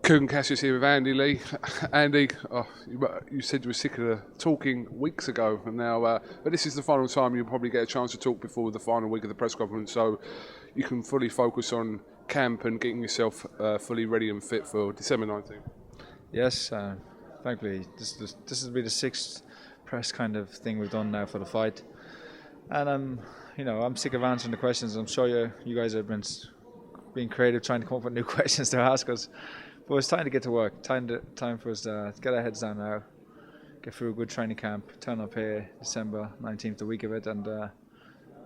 KUGAN CASSIUS here with Andy Lee. Andy, you said you were sick of talking weeks ago, and now, but this is the final time you'll probably get a chance to talk before the final week of the press conference, so you can fully focus on camp and getting yourself fully ready and fit for December 19th. Yes, thankfully, this will be the sixth press kind of thing we've done now for the fight, and I'm sick of answering the questions. I'm sure you guys have been being creative, trying to come up with new questions to ask us. But it's time to get to work. Time for us to get our heads down now, get through a good training camp, turn up here December 19th, the week of it, and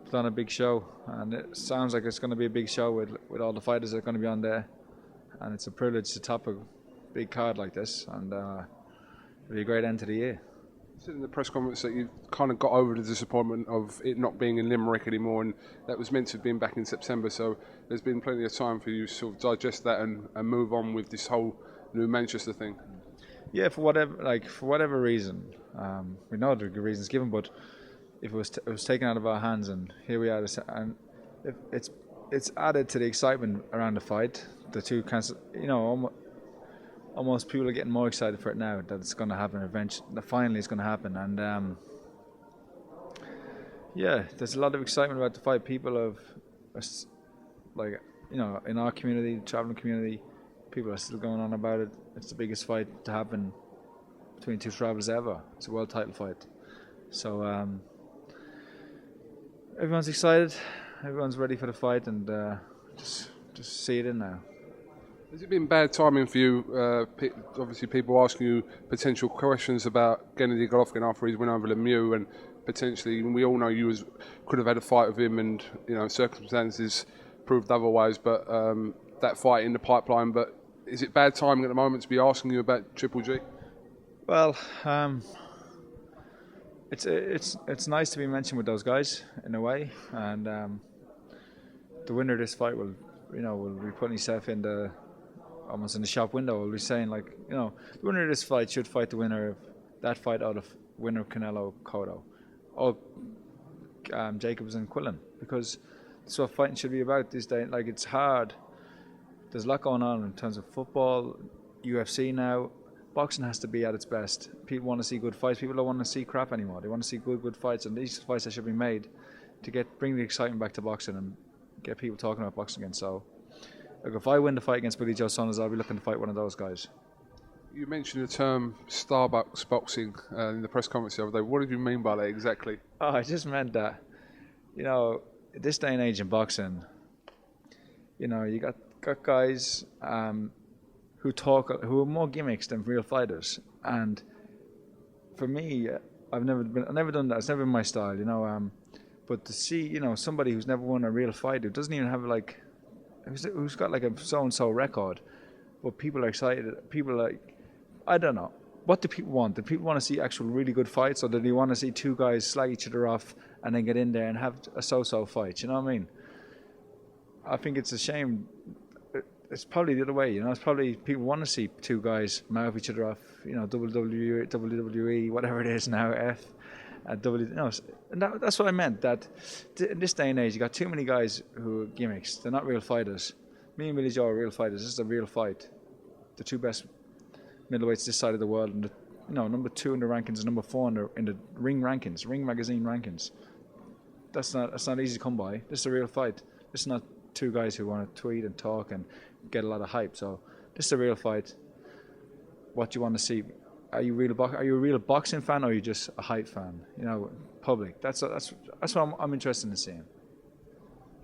put on a big show. And it sounds like it's going to be a big show with all the fighters that are going to be on there. And it's a privilege to top a big card like this, and it'll be a great end to the year. You said in the press conference that you kind of got over the disappointment of it not being in Limerick anymore, and that was meant to have been back in September, so there's been plenty of time for you to sort of digest that and move on with this whole new Manchester thing. Yeah, for whatever reason, we know there are good reasons given, but if it was taken out of our hands, and here we are, and it's added to the excitement around the fight. The two almost people are getting more excited for it now, that it's going to happen eventually, that finally it's going to happen. And there's a lot of excitement about the fight. People have, in our community, the traveling community, people are still going on about it. It's the biggest fight to happen between two travellers ever. It's a world title fight. So everyone's excited, everyone's ready for the fight, and just see it in now. Has it been bad timing for you? Obviously, people asking you potential questions about Gennady Golovkin after his win over Lemieux, and potentially, we all know you could have had a fight with him, and circumstances proved otherwise. But that fight in the pipeline. But is it bad timing at the moment to be asking you about Triple G? Well, it's nice to be mentioned with those guys in a way, and the winner of this fight will be putting himself almost in the shop window. We'll be saying, the winner of this fight should fight the winner of that fight out of winner of Canelo Cotto, or Jacobs and Quillen, because that's what fighting should be about these days. It's hard. There's a lot going on in terms of football, UFC now. Boxing has to be at its best. People want to see good fights. People don't want to see crap anymore. They want to see good fights, and these fights that should be made to bring the excitement back to boxing and get people talking about boxing again. So, if I win the fight against Billy Joe Saunders, I'll be looking to fight one of those guys. You mentioned the term Starbucks boxing in the press conference the other day. What did you mean by that exactly? Oh, I just meant that, this day and age in boxing, you got guys who are more gimmicks than real fighters. And for me, I've never done that. It's never been my style, But to see, somebody who's never won a real fight, who doesn't even have who's got a so-and-so record, but people are excited. People are I don't know. What do people want? Do people want to see actual really good fights, or do they want to see two guys slag each other off and then get in there and have a so-so fight? You know what I mean? I think it's a shame. It's probably the other way. It's probably people want to see two guys mouth each other off. WWE, whatever it is now, and that's what I meant. That in this day and age, you got too many guys who are gimmicks. They're not real fighters. Me and Billy Joe are real fighters. This is a real fight. The two best middleweights this side of the world, and number 2 in the rankings, and number 4 in the Ring rankings, Ring magazine rankings. That's not easy to come by. This is a real fight. This is not two guys who want to tweet and talk and get a lot of hype. So this is a real fight. What do you want to see? Are you a real boxing fan, or are you just a hype fan? Public. That's what I'm interested in seeing.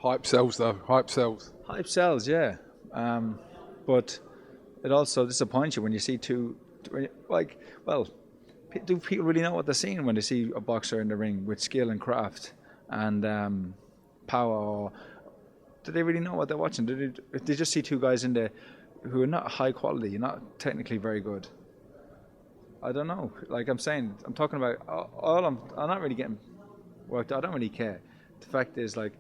Hype sells, though. Hype sells. Hype sells, yeah. But it also disappoints you when you see two. Do people really know what they're seeing when they see a boxer in the ring with skill and craft and power? Or do they really know what they're watching? Do they just see two guys in there who are not high quality, not technically very good? I don't know. I'm saying, I'm talking about I'm not really getting worked. I don't really care. The fact is, do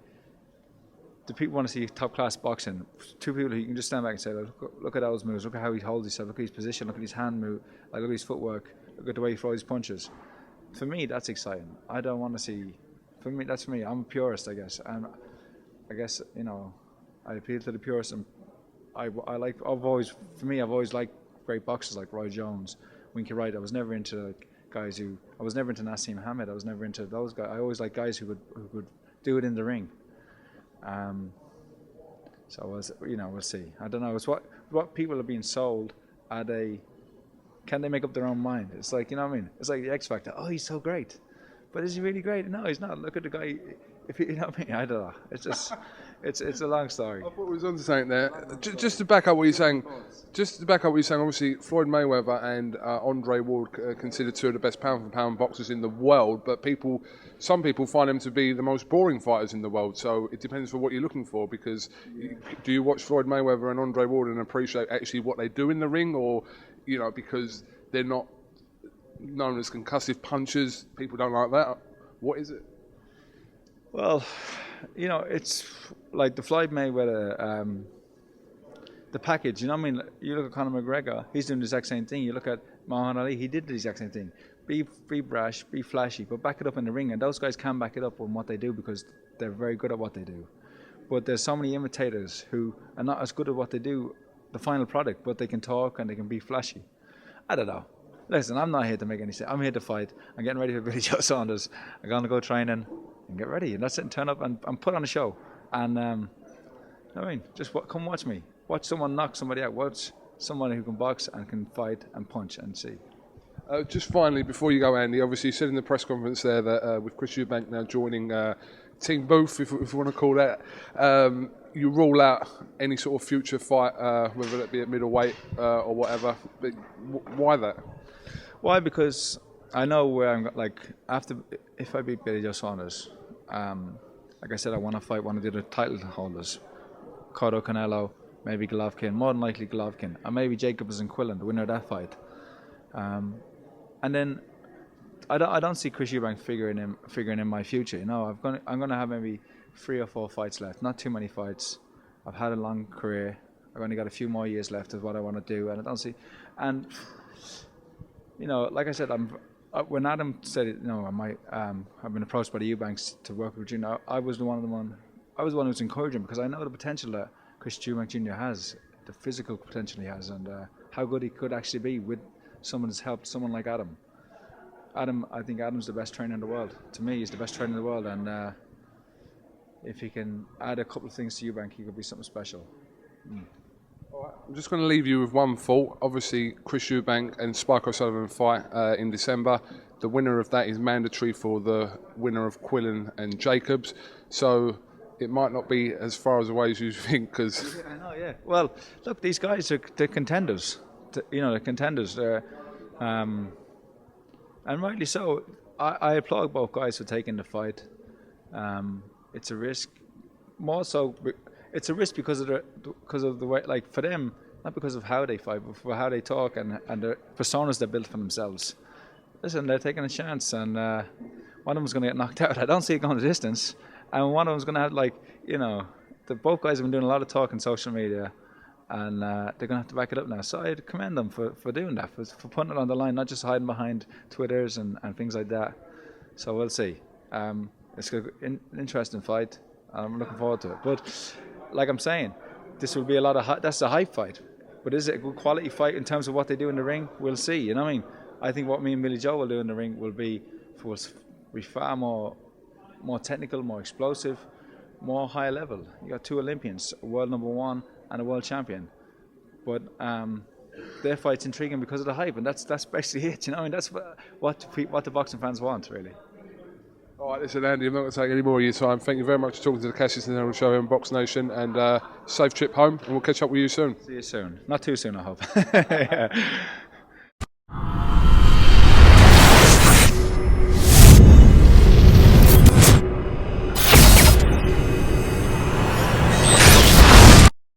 people want to see top class boxing? Two people who you can just stand back and say, look at those moves, look at how he holds himself, look at his position, look at his hand move, look at his footwork, look at the way he throws his punches. For me, that's exciting. I don't want to see. That's for me. I'm a purist, I guess, and I guess I appeal to the purist, and I've always liked great boxers like Roy Jones, Winky Wright. I was never into I was never into Nassim Hamed. I was never into those guys. I always liked guys who could do it in the ring. So we'll see. I don't know. It's what people are being sold. Can they make up their own mind? It's like, you know what I mean? It's like the X Factor. Oh, he's so great, but is he really great? No, he's not. Look at the guy. If you know what I mean, I don't know. It's just, it's a long story. I thought we was on to something there. Just to back up what you're saying, obviously Floyd Mayweather and Andre Ward are considered two of the best pound-for-pound boxers in the world, but some people find them to be the most boring fighters in the world. So it depends for what you're looking for, because do you watch Floyd Mayweather and Andre Ward and appreciate actually what they do in the ring, or because they're not known as concussive punchers, people don't like that? What is it? Well, it's like the Floyd Mayweather, the package. You know what I mean? You look at Conor McGregor, he's doing the exact same thing. You look at Muhammad Ali, he did the exact same thing. Be brash, be flashy, but back it up in the ring. And those guys can back it up on what they do because they're very good at what they do. But there's so many imitators who are not as good at what they do, the final product, but they can talk and they can be flashy. I don't know. Listen, I'm not here to make any sense. I'm here to fight. I'm getting ready for Billy Joe Saunders. I'm going to go training and get ready. And that's it, and turn up and put on a show. And, come watch me. Watch someone knock somebody out. Watch someone who can box and can fight and punch and see. Just finally, before you go, Andy, obviously you said in the press conference there that with Chris Eubank now joining Team Booth, if you want to call that, you rule out any sort of future fight, whether it be at middleweight or whatever. But why that? Why? Because I know where I'm if I beat Billy Joe Saunders, like I said, I want to fight one of the other title holders, Cotto, Canelo, maybe Golovkin, more than likely Golovkin, and maybe Jacobs and Quillen, the winner of that fight. And then I don't see Chris Eubank figuring in my future. I'm going to have maybe 3 or 4 fights left, not too many fights. I've had a long career. I've only got a few more years left of what I want to do, and I don't see. And like I said, when Adam said it, I've been approached by the Eubanks to work with Junior. I was the one who was encouraging, because I know the potential that Chris Eubank Jr. has, the physical potential he has, and how good he could actually be with someone that's helped someone like Adam. I think Adam's the best trainer in the world. To me, he's the best trainer in the world, and if he can add a couple of things to Eubank, he could be something special. I'm just going to leave you with one thought. Obviously, Chris Eubank and Spike O'Sullivan fight in December. The winner of that is mandatory for the winner of Quillen and Jacobs. So it might not be as far away as you think. Cause I know, yeah. Well, look, these guys they're contenders. They're contenders. They're, and rightly so. I applaud both guys for taking the fight. It's a risk. More so, it's a risk because of the way, like for them, not because of how they fight, but for how they talk and the personas they built for themselves. Listen, they're taking a chance, and one of them's going to get knocked out. I don't see it going the distance, and one of them's going to have both guys have been doing a lot of talk on social media, and they're going to have to back it up now. So I commend them for doing that, for putting it on the line, not just hiding behind Twitters and things like that. So we'll see. It's an interesting fight, and I'm looking forward to it. But like I'm saying, this will be a lot of that's a hype fight. But is it a good quality fight in terms of what they do in the ring? We'll see. You know what I mean? I think what me and Billy Joe will do in the ring will be far more technical, more explosive, more high level. You got 2 Olympians, a world number 1 and a world champion. But their fight's intriguing because of the hype, and that's basically it. You know, I mean, that's what the boxing fans want, really. All right, listen, Andy, I'm not going to take any more of your time. Thank you very much for talking to the CASSIUS and Show here on BoxNation, and safe trip home, and we'll catch up with you soon. See you soon. Not too soon, I hope. Yeah.